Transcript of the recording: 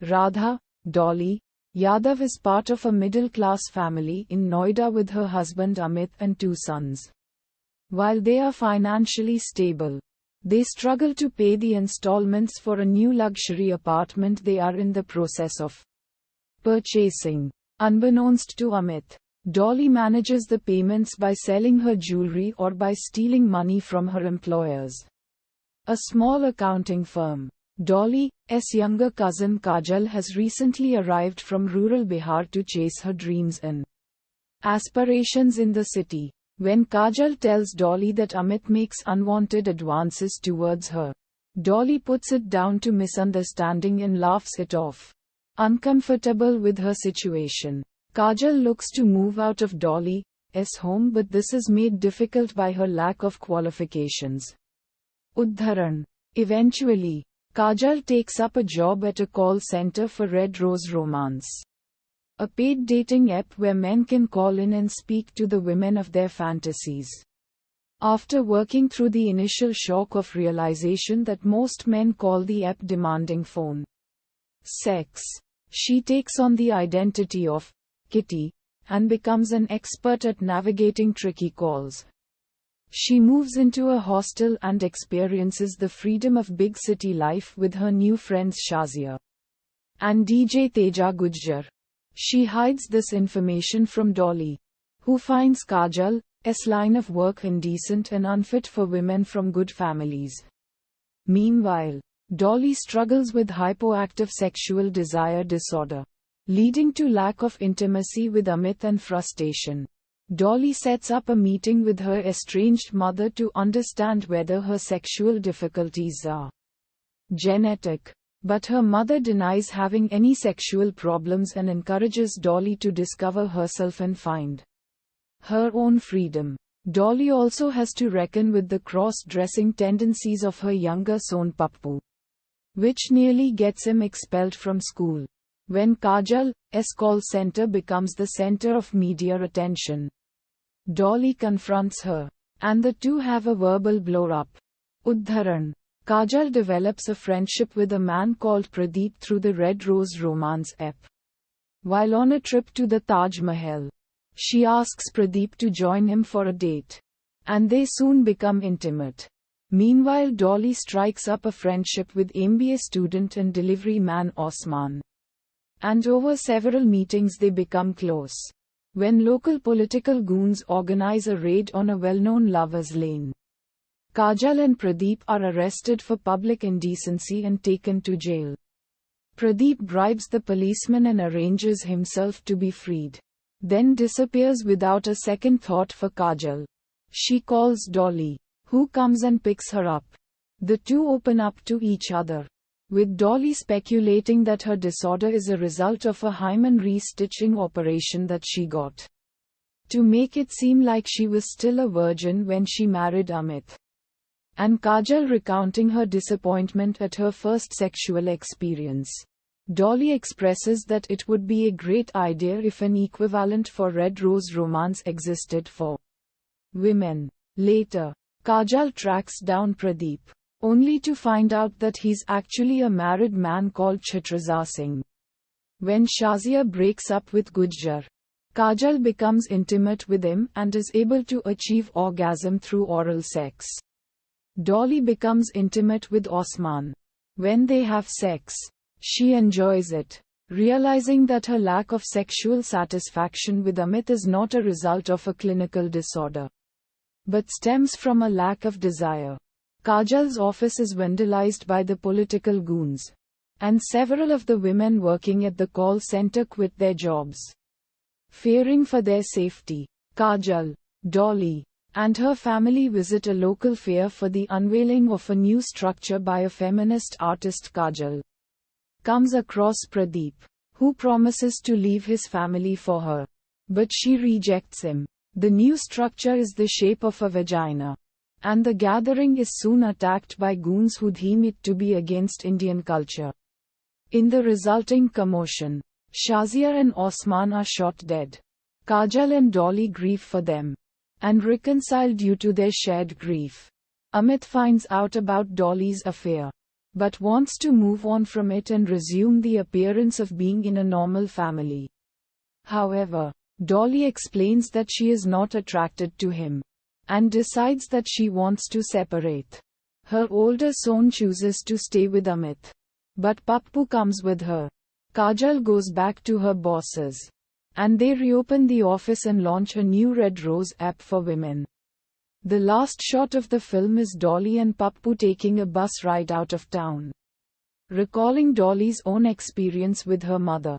Radha, Dolly, Yadav is part of a middle-class family in Noida with her husband Amit and 2 sons. While they are financially stable, they struggle to pay the installments for a new luxury apartment they are in the process of purchasing. Unbeknownst to Amit, Dolly manages the payments by selling her jewelry or by stealing money from her employers, a small accounting firm. Dolly's younger cousin Kajal has recently arrived from rural Bihar to chase her dreams and aspirations in the city. When Kajal tells Dolly that Amit makes unwanted advances towards her, Dolly puts it down to misunderstanding and laughs it off. Uncomfortable with her situation, Kajal looks to move out of Dolly's home, but this is made difficult by her lack of qualifications. Udharan. Eventually, Kajal takes up a job at a call center for Red Rose Romance, a paid dating app where men can call in and speak to the women of their fantasies. After working through the initial shock of realization that most men call the app demanding phone sex, she takes on the identity of Kitty and becomes an expert at navigating tricky calls. She moves into a hostel and experiences the freedom of big city life with her new friends Shazia and DJ Teja Gujjar. She hides this information from Dolly, who finds Kajal's line of work indecent and unfit for women from good families. Meanwhile, Dolly struggles with hypoactive sexual desire disorder, leading to lack of intimacy with Amit and frustration. Dolly sets up a meeting with her estranged mother to understand whether her sexual difficulties are genetic. But her mother denies having any sexual problems and encourages Dolly to discover herself and find her own freedom. Dolly also has to reckon with the cross-dressing tendencies of her younger son Pappu, which nearly gets him expelled from school. When Kajal's call center becomes the center of media attention, Dolly confronts her, and the two have a verbal blow-up. Udharan. Kajal develops a friendship with a man called Pradeep through the Red Rose Romance app. While on a trip to the Taj Mahal, she asks Pradeep to join him for a date, and they soon become intimate. Meanwhile, Dolly strikes up a friendship with MBA student and delivery man Osman, and over several meetings they become close. When local political goons organize a raid on a well-known lover's lane, Kajal and Pradeep are arrested for public indecency and taken to jail. Pradeep bribes the policeman and arranges himself to be freed, then disappears without a second thought for Kajal. She calls Dolly, who comes and picks her up. The two open up to each other, with Dolly speculating that her disorder is a result of a hymen restitching operation that she got to make it seem like she was still a virgin when she married Amit. And Kajal recounting her disappointment at her first sexual experience. Dolly expresses that it would be a great idea if an equivalent for Red Rose Romance existed for women. Later, Kajal tracks down Pradeep, only to find out that he's actually a married man called Chhatraza Singh. When Shazia breaks up with Gujjar, Kajal becomes intimate with him and is able to achieve orgasm through oral sex. Dolly becomes intimate with Osman. When they have sex, she enjoys it, realizing that her lack of sexual satisfaction with Amit is not a result of a clinical disorder, but stems from a lack of desire. Kajal's office is vandalized by the political goons, and several of the women working at the call center quit their jobs. Fearing for their safety, Kajal, Dolly, and her family visit a local fair for the unveiling of a new structure by a feminist artist. Kajal comes across Pradeep, who promises to leave his family for her, but she rejects him. The new structure is the shape of a vagina, and the gathering is soon attacked by goons who deem it to be against Indian culture. In the resulting commotion, Shazia and Osman are shot dead. Kajal and Dolly grieve for them, and reconcile due to their shared grief. Amit finds out about Dolly's affair, but wants to move on from it and resume the appearance of being in a normal family. However, Dolly explains that she is not attracted to him, and decides that she wants to separate. Her older son chooses to stay with Amit, but Pappu comes with her. Kajal goes back to her bosses, and they reopen the office and launch a new Red Rose app for women. The last shot of the film is Dolly and Pappu taking a bus ride out of town, recalling Dolly's own experience with her mother.